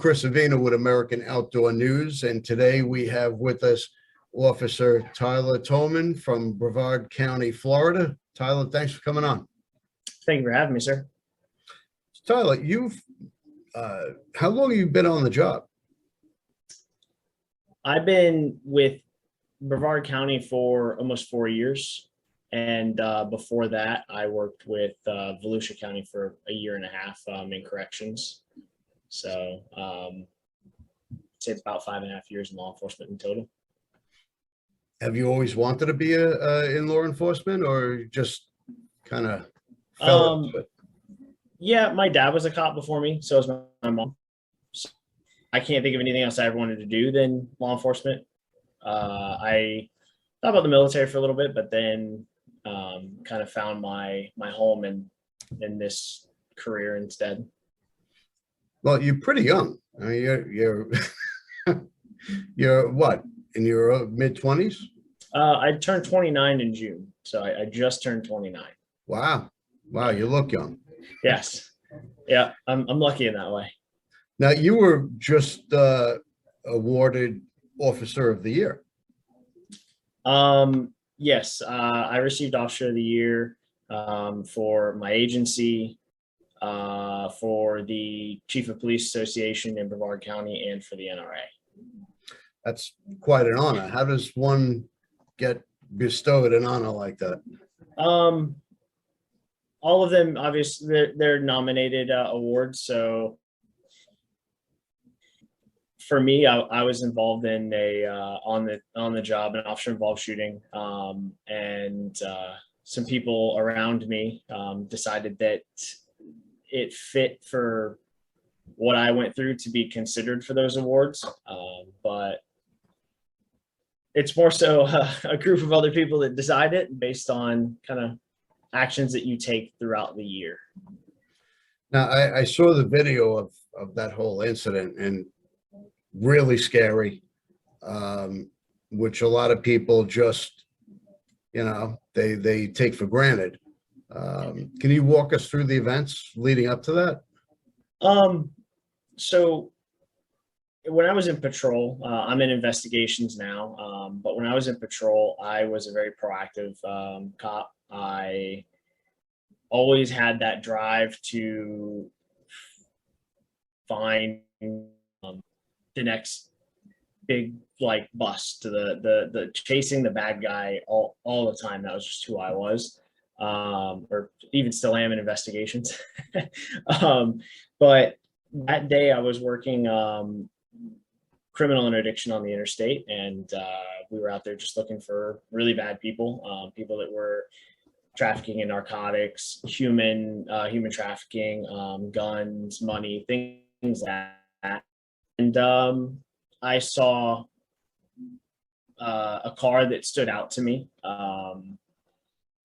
Chris Avina with American Outdoor News, and today we have with us Officer Tylor Thoman from Brevard County, Florida. Tylor, thanks for coming on. Thank you for having me, sir. Tylor, how long have you been on the job? I've been with Brevard County for almost 4 years. And before that, I worked with Volusia County for a year and a half in corrections. So I'd say it's about 5.5 years in law enforcement in total. Have you always wanted to be in law enforcement, or just kind of fell into it? Yeah, my dad was a cop before me, so was my mom. So I can't think of anything else I ever wanted to do than law enforcement. I thought about the military for a little bit, but then kind of found my home in this career instead. Well, you're pretty young. I mean, you're you're what, in your mid-20s? I turned 29 in June, so I just turned 29. Wow, you look young. Yes, yeah, I'm lucky in that way. Now, you were just awarded Officer of the Year. Yes, I received Officer of the Year for my agency, for the Chief of Police Association in Brevard County, and for the NRA. That's quite an honor. How does one get bestowed an honor like that? All of them, obviously, they're nominated awards. So for me, I was involved in a on the job, an officer involved shooting, and some people around me decided that it fit for what I went through to be considered for those awards. But it's more so a group of other people that decide it based on kind of actions that you take throughout the year. Now, I saw the video of that whole incident, and really scary, which a lot of people just, they take for granted. Can you walk us through the events leading up to that? So when I was in patrol, I'm in investigations now, but when I was in patrol, I was a very proactive cop. I always had that drive to find the next big bust, to the chasing the bad guy all the time. That was just who I was, or even still am in investigations. But that day I was working criminal interdiction on the interstate, and we were out there just looking for really bad people, people that were trafficking in narcotics, human trafficking, guns, money, things like that. And I saw a car that stood out to me,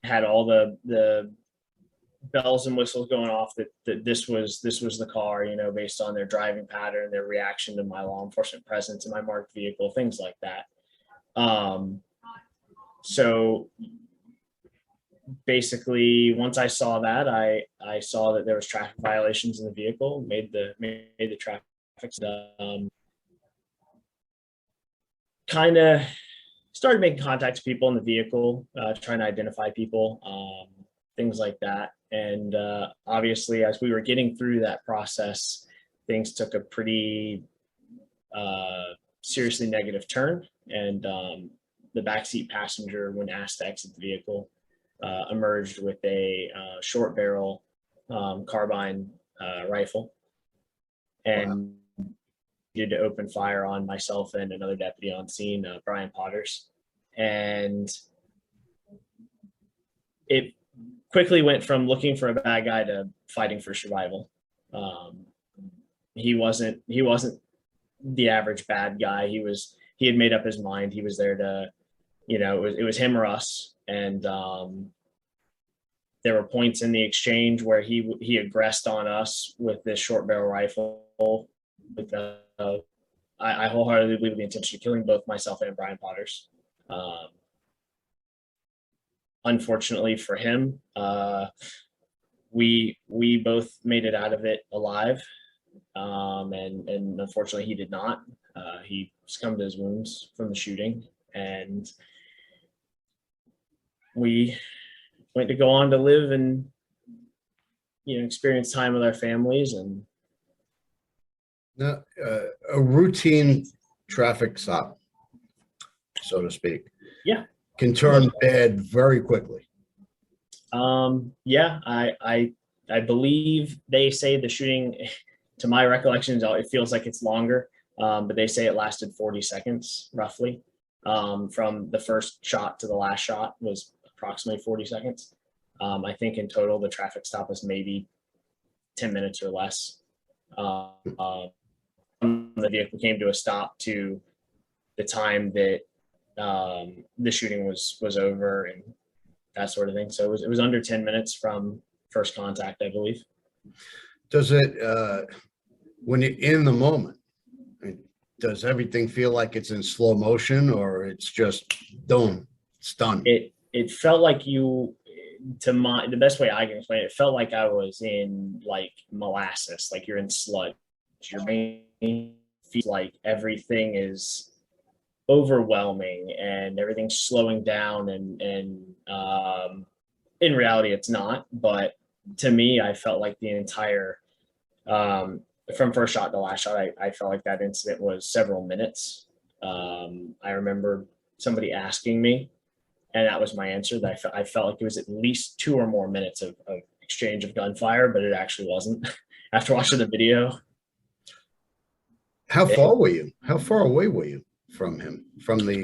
had all the bells and whistles going off that this was the car, based on their driving pattern, their reaction to my law enforcement presence in my marked vehicle, things like that. So basically, once I saw that, I saw that there was traffic violations in the vehicle, made the traffic, kind of started making contact with people in the vehicle, trying to identify people, things like that. And obviously, as we were getting through that process, things took a pretty seriously negative turn. And the backseat passenger, when asked to exit the vehicle, emerged with a short barrel carbine rifle, and needed to open fire on myself and another deputy on scene, Brian Potters. And it quickly went from looking for a bad guy to fighting for survival. He wasn't the average bad guy. He had made up his mind. He was there to, it was him or us. And there were points in the exchange where he aggressed on us with this short barrel rifle. With I wholeheartedly believe the intention of killing both myself and Brian Potters. Unfortunately for him, we both made it out of it alive. and unfortunately he did not. He succumbed to his wounds from the shooting, and we went to go on to live and experience time with our families. And Now, a routine traffic stop, so to speak, yeah, can turn bad very quickly. yeah, I believe they say the shooting, to my recollection, it feels like it's longer, but they say it lasted 40 seconds roughly. From the first shot to the last shot was approximately 40 seconds. I think in total the traffic stop was maybe 10 minutes or less. The vehicle came to a stop to the time that the shooting was over and that sort of thing. So it was under 10 minutes from first contact, I believe. Does it, when you're in the moment, does everything feel like it's in slow motion, or it's just done, it's done? It felt like the best way I can explain it, it felt like I was in like molasses, like you're in sludge. Your brain feels like everything is overwhelming and everything's slowing down, and in reality it's not. But to me, I felt like the entire from first shot to last shot, I felt like that incident was several minutes. I remember somebody asking me, and that was my answer, that I felt like it was at least 2 or more minutes of exchange of gunfire, but it actually wasn't. After watching the video. How far were you? How far away were you from him? From the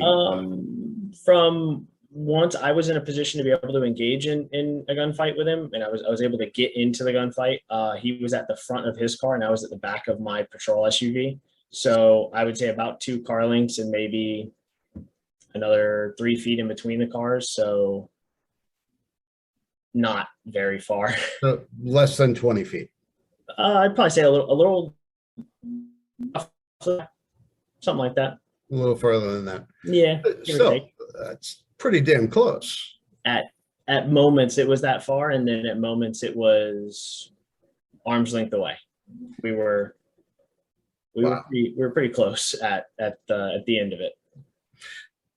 from once I was in a position to be able to engage in a gunfight with him, and I was able to get into the gunfight. He was at the front of his car, and I was at the back of my patrol SUV. So I would say about 2 car lengths and maybe another 3 feet in between the cars. So not very far. less than 20 feet. I'd probably say a little, something like that. A little further than that. Yeah. Still, that's pretty damn close. At moments it was that far, and then at moments it was arm's length away. We were pretty close at the end of it.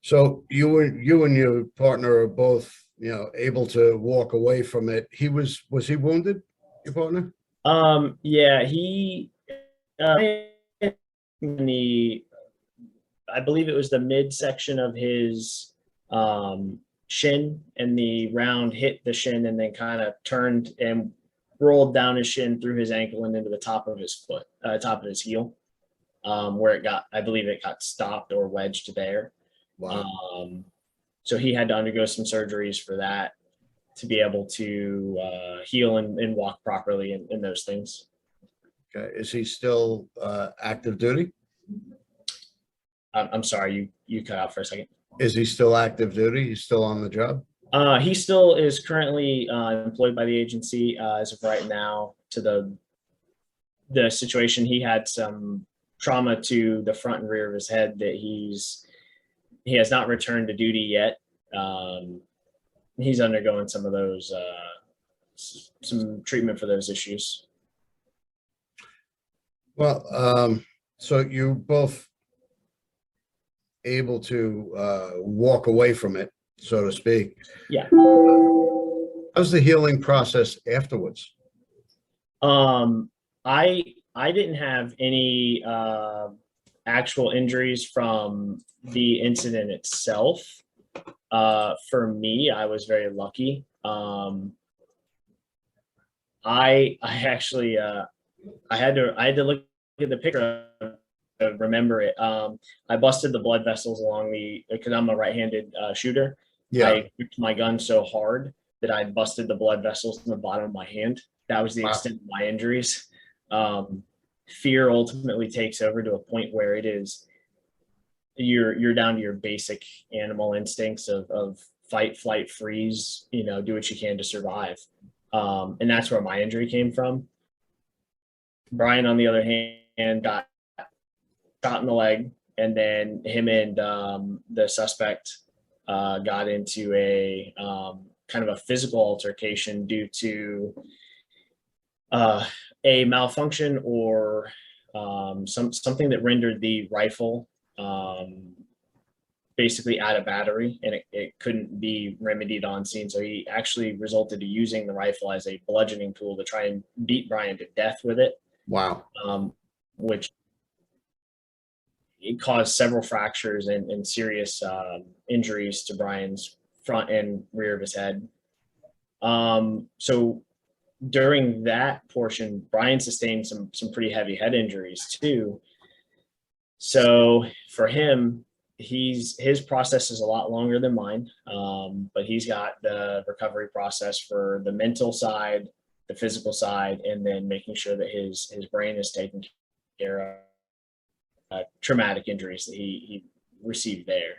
So you and your partner are both, able to walk away from it. Was he wounded, your partner? Yeah, he in the, I believe it was the midsection of his shin, and the round hit the shin and then kind of turned and rolled down his shin through his ankle and into the top of his foot, top of his heel, where I believe it got stopped or wedged there. Wow. So he had to undergo some surgeries for that to be able to heal and walk properly and those things. Okay. Is he still active duty? I'm sorry, you cut out for a second. Is he still active duty? He's still on the job? He still is currently employed by the agency as of right now. To the situation, he had some trauma to the front and rear of his head that he has not returned to duty yet. He's undergoing some of those some treatment for those issues. Well, so you both able to walk away from it, so to speak. Yeah. How's the healing process afterwards? I didn't have any actual injuries from the incident itself. For me, I was very lucky. I actually I had to look at the picture to remember it. I busted the blood vessels along because I'm a right-handed shooter. Yeah. I gripped my gun so hard that I busted the blood vessels in the bottom of my hand. That was the extent of my injuries. Fear ultimately takes over to a point where it is you're down to your basic animal instincts of fight, flight, freeze, do what you can to survive. And that's where my injury came from. Brian, on the other hand, got shot in the leg, and then him and the suspect got into a kind of a physical altercation due to a malfunction or something that rendered the rifle basically out of battery, and it couldn't be remedied on scene. So he actually resulted to using the rifle as a bludgeoning tool to try and beat Brian to death with it. Wow. Which it caused several fractures and serious injuries to Brian's front and rear of his head. So during that portion, Brian sustained some pretty heavy head injuries too. So for him, his process is a lot longer than mine, but he's got the recovery process for the mental side, the physical side, and then making sure that his brain is taken care of traumatic injuries that he received there.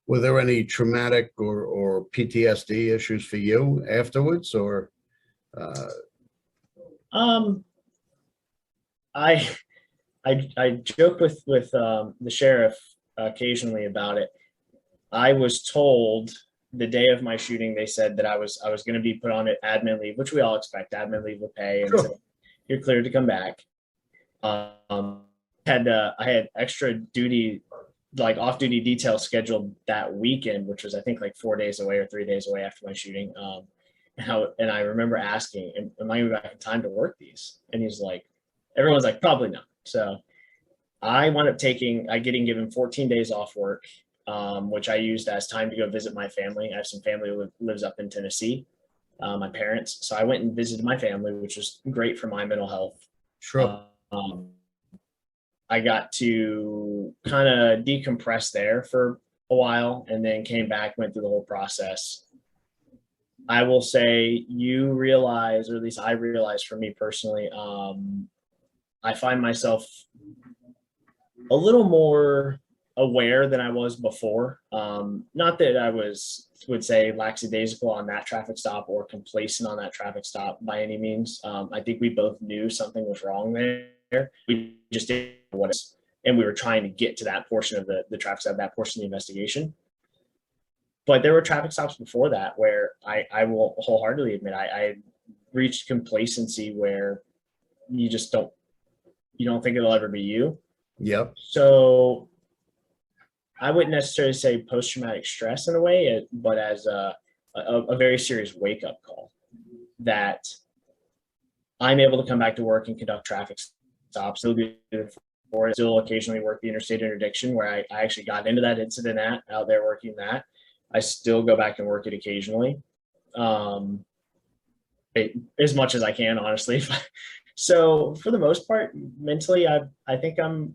Were there any traumatic or PTSD issues for you afterwards, or? I joke with the sheriff occasionally about it. I was told the day of my shooting, they said that I was going to be put on admin leave, which we all expect, admin leave with pay, and so you're cleared to come back. I had extra duty, like off-duty detail scheduled that weekend, which was I think like 4 days away or 3 days away after my shooting. And I remember asking, am I going to be back in time to work these? And he's like, everyone's like, probably not. So I wound up getting given 14 days off work, which I used as time to go visit my family. I have some family who lives up in Tennessee, my parents. So I went and visited my family, which was great for my mental health. Sure. I got to kind of decompress there for a while and then came back, went through the whole process. I will say you realize, or at least I realized for me personally, I find myself a little more aware than I was before. Not that I would say lackadaisical on that traffic stop or complacent on that traffic stop by any means. I think we both knew something was wrong there. We just didn't know what it was, and we were trying to get to that portion of the traffic stop, that portion of the investigation. But there were traffic stops before that where I will wholeheartedly admit I reached complacency where you just don't think it'll ever be you. Yep. So I wouldn't necessarily say post-traumatic stress in a way, but as a very serious wake-up call that I'm able to come back to work and conduct traffic stops. Still occasionally work the interstate interdiction where I actually got into that incident out there working that. I still go back and work it occasionally, as much as I can, honestly. So for the most part, mentally, I think I'm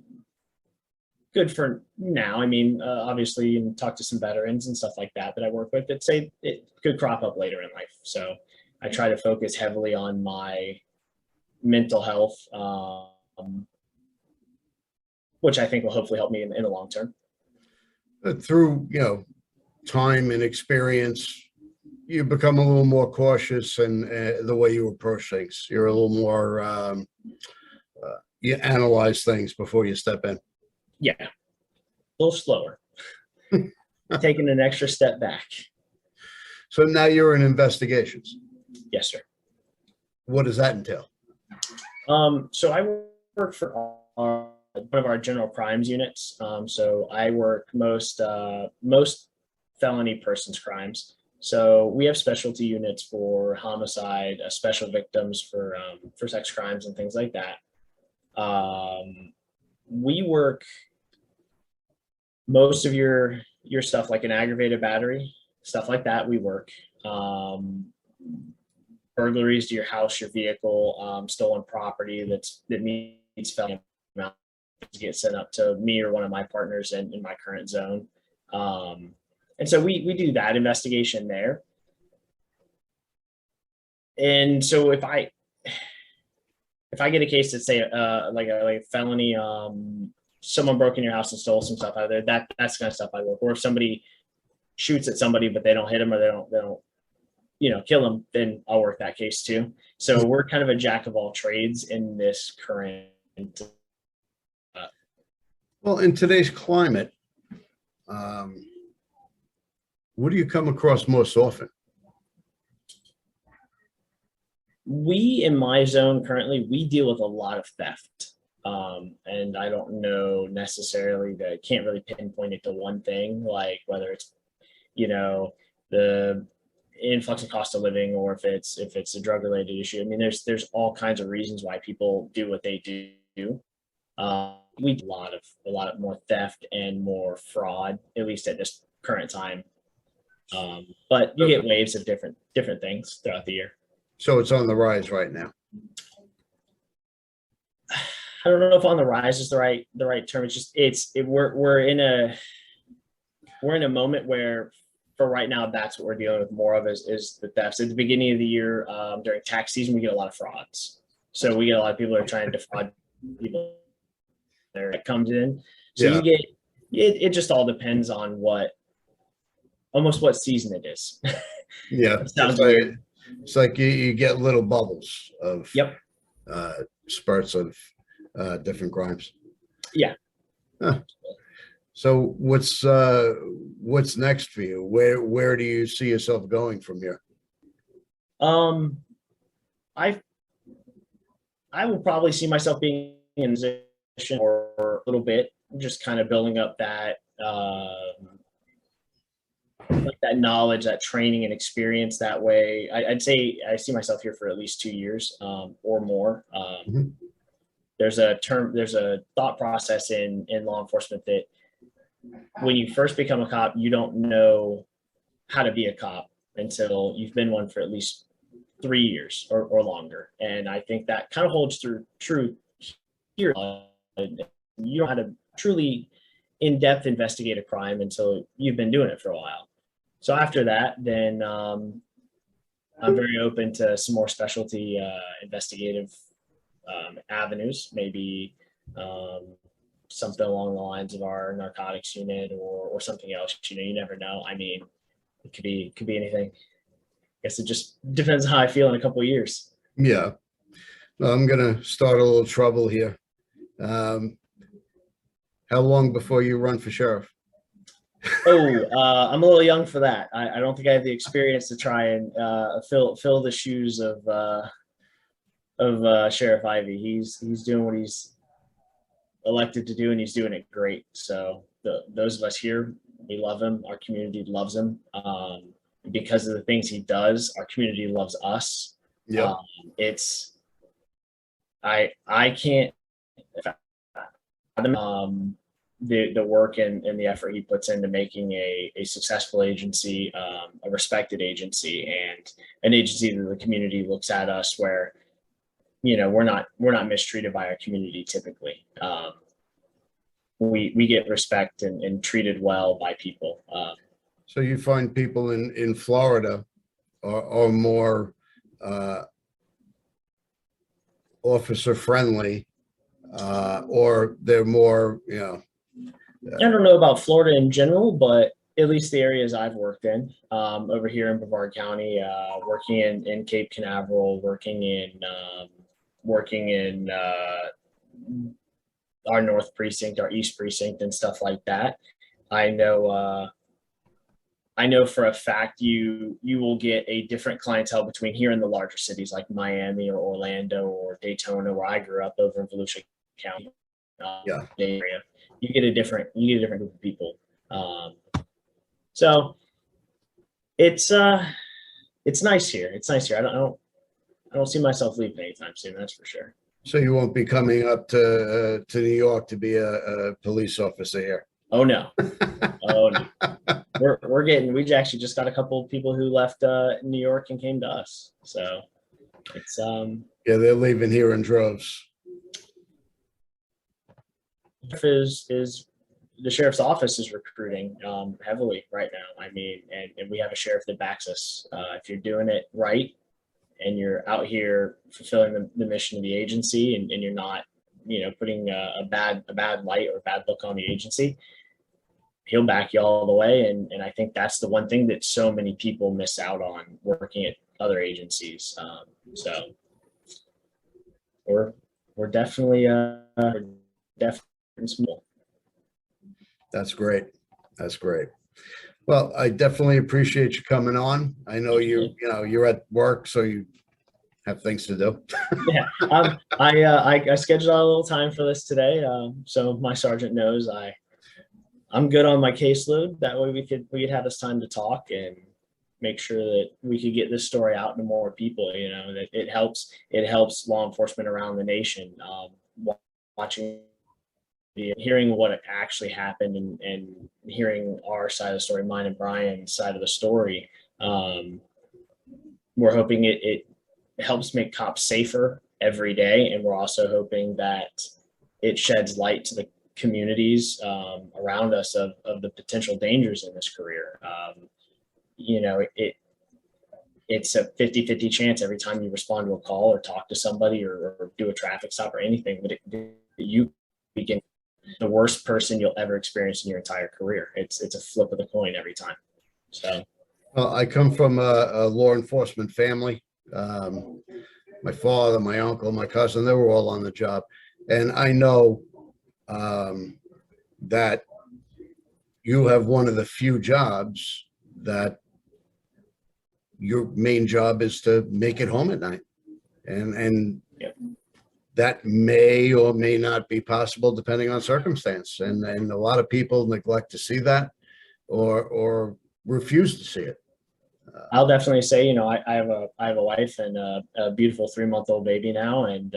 good for now. I mean, obviously, you can talk to some veterans and stuff like that I work with that say it could crop up later in life. So I try to focus heavily on my mental health, which I think will hopefully help me in the long term. Through, time and experience, you become a little more cautious in the way you approach things. You're a little more, you analyze things before you step in. Yeah, a little slower, taking an extra step back. So now you're in investigations. Yes, sir. What does that entail? So I work for one of our general crimes units. So I work most felony persons crimes. So we have specialty units for homicide, special victims for sex crimes and things like that. We work most of your stuff like an aggravated battery, stuff like that. We work burglaries to your house, your vehicle, stolen property that needs felony amount to get sent up to me or one of my partners in my current zone. And so we do that investigation there. And so if I get a case that say like a felony, someone broke in your house and stole some stuff out of there, that's the kind of stuff I work. Or if somebody shoots at somebody but they don't hit them or they don't kill them, then I'll work that case too. So we're kind of a jack of all trades in this current. Well, in today's climate, what do you come across most often? We in my zone currently, we deal with a lot of theft. And I don't know necessarily that can't really pinpoint it to one thing, like whether it's, you know, the influx of cost of living or if it's a drug related issue. I mean, there's all kinds of reasons why people do what they do. We do a lot of more theft and more fraud, at least at this current time. But you get waves of different things throughout the year. So it's on the rise right now. I don't know if on the rise is the right term. It's just we're in a moment where for right now that's what we're dealing with more of is the thefts. At the beginning of the year, during tax season, we get a lot of frauds. So we get a lot of people that are trying to defraud people there that comes in. So Yeah. you get it just all depends on almost what season it is. Yeah. It sounds It's like, weird. it's like you get little bubbles of Yep. spurts of different crimes. Yeah. Huh. So what's next for you? Where do you see yourself going from here? Um, I I will probably see myself being in a position for a little bit, just kind of building up like that knowledge, that training and experience that way. I'd say I see myself here for at least 2 years or more. Mhm. There's a thought process in law enforcement that when you first become a cop, you don't know how to be a cop until you've been one for at least 3 years or longer. And I think that kind of holds true here. You don't know how to truly in-depth investigate a crime until you've been doing it for a while. So after that, then I'm very open to some more specialty investigative avenues, maybe something along the lines of our narcotics unit or something else. You never know. I mean, it could be anything. I guess it just depends on how I feel in a couple of years. Yeah. Well, I'm gonna start a little trouble here. Um, how long before you run for sheriff? Oh, I'm a little young for that. I don't think I have the experience to try and fill the shoes of Sheriff Ivy. He's doing what he's elected to do, and he's doing it great. So those of us here, we love him. Our community loves him. Because of the things he does, our community loves us. Yeah. It's I can't fathom the work and the effort he puts into making a successful agency, a respected agency, and an agency that the community looks at us where we're not mistreated by our community typically. We get respect and treated well by people. So you find people in Florida are more officer friendly, or they're more, I don't know about Florida in general, but at least the areas I've worked in, over here in Brevard County, working in Cape Canaveral, working in our North Precinct, our East Precinct, and stuff like that. I know for a fact you will get a different clientele between here and the larger cities like Miami or Orlando or Daytona, where I grew up over in Volusia County, Yeah. area. You get a different group of people. So it's nice here. It's nice here. I don't see myself leaving anytime soon. That's for sure. So you won't be coming up to New York to be a police officer here. Oh no. Oh no. We actually just got a couple of people who left New York and came to us. So it's Yeah, they're leaving here in droves. is the sheriff's office is recruiting heavily right now. I mean, and we have a sheriff that backs us. If you're doing it right and you're out here fulfilling the mission of the agency, and you're not, putting a bad light or bad look on the agency, he'll back you all the way. And I think that's the one thing that so many people miss out on working at other agencies. So we're definitely small. That's great. That's great. Well, I definitely appreciate you coming on. I know you're at work, so you have things to do. Yeah, I scheduled out a little time for this today, so my sergeant knows I'm good on my caseload. That way we could have this time to talk and make sure that we could get this story out to more people. You know, that it helps law enforcement around the nation. Watching, hearing what actually happened, and hearing our side of the story, mine and Brian's side of the story. We're hoping it helps make cops safer every day, and we're also hoping that it sheds light to the communities around us of the potential dangers in this career. You know, it's a 50-50 chance every time you respond to a call or talk to somebody or do a traffic stop or anything, but you begin the worst person you'll ever experience in your entire career. It's a flip of the coin every time. So, Well, I come from a law enforcement family. My father, my uncle, my cousin, they were all on the job. And I know that you have one of the few jobs that your main job is to make it home at night. And Yep. that may or may not be possible depending on circumstance. And a lot of people neglect to see that or refuse to see it. I'll definitely say, you know, I have a wife and a beautiful 3-month-old baby now, and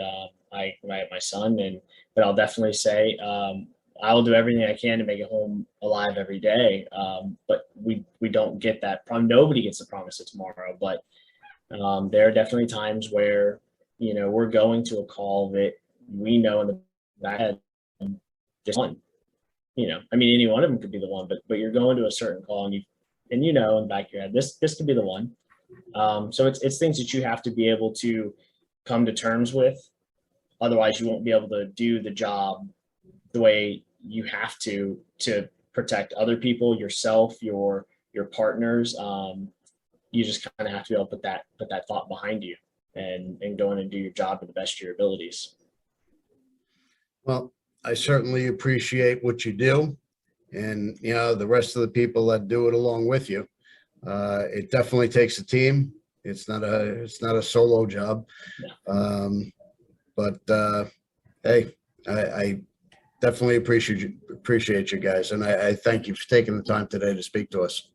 I have my son, but I'll definitely say I will do everything I can to make it home alive every day. But we don't get that. Nobody gets the promise of tomorrow. But there are definitely times where, you know, we're going to a call that we know in the back of this one. You know, I mean, any one of them could be the one, but you're going to a certain call and you know in the back of your head, this could be the one. So it's things that you have to be able to come to terms with. Otherwise, you won't be able to do the job the way you have to protect other people, yourself, your partners. You just kind of have to be able to put that thought behind you and go in and do your job to the best of your abilities. Well, I certainly appreciate what you do, and you know the rest of the people that do it along with you. It definitely takes a team. It's not a solo job. But hey, I definitely appreciate you guys, and I thank you for taking the time today to speak to us.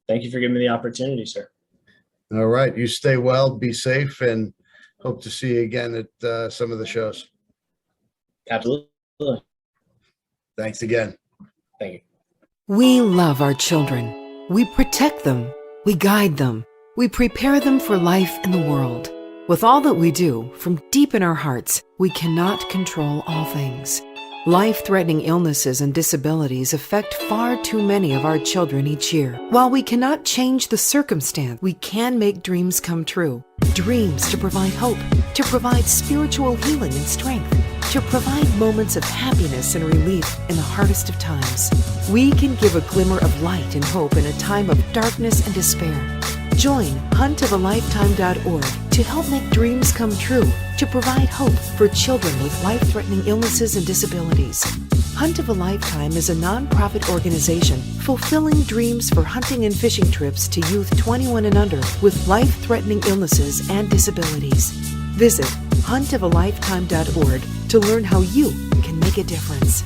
Thank you for giving me the opportunity, sir. All right, you stay well, be safe, and hope to see you again at some of the shows. Absolutely. Thanks again. Thank you. We love our children. We protect them. We guide them. We prepare them for life in the world. With all that we do, from deep in our hearts, we cannot control all things. Life-threatening illnesses and disabilities affect far too many of our children each year. While we cannot change the circumstance, we can make dreams come true. Dreams to provide hope, to provide spiritual healing and strength, to provide moments of happiness and relief in the hardest of times. We can give a glimmer of light and hope in a time of darkness and despair. Join huntofalifetime.org to help make dreams come true, to provide hope for children with life-threatening illnesses and disabilities. Hunt of a Lifetime is a non-profit organization fulfilling dreams for hunting and fishing trips to youth 21 and under with life-threatening illnesses and disabilities. Visit huntofalifetime.org to learn how you can make a difference.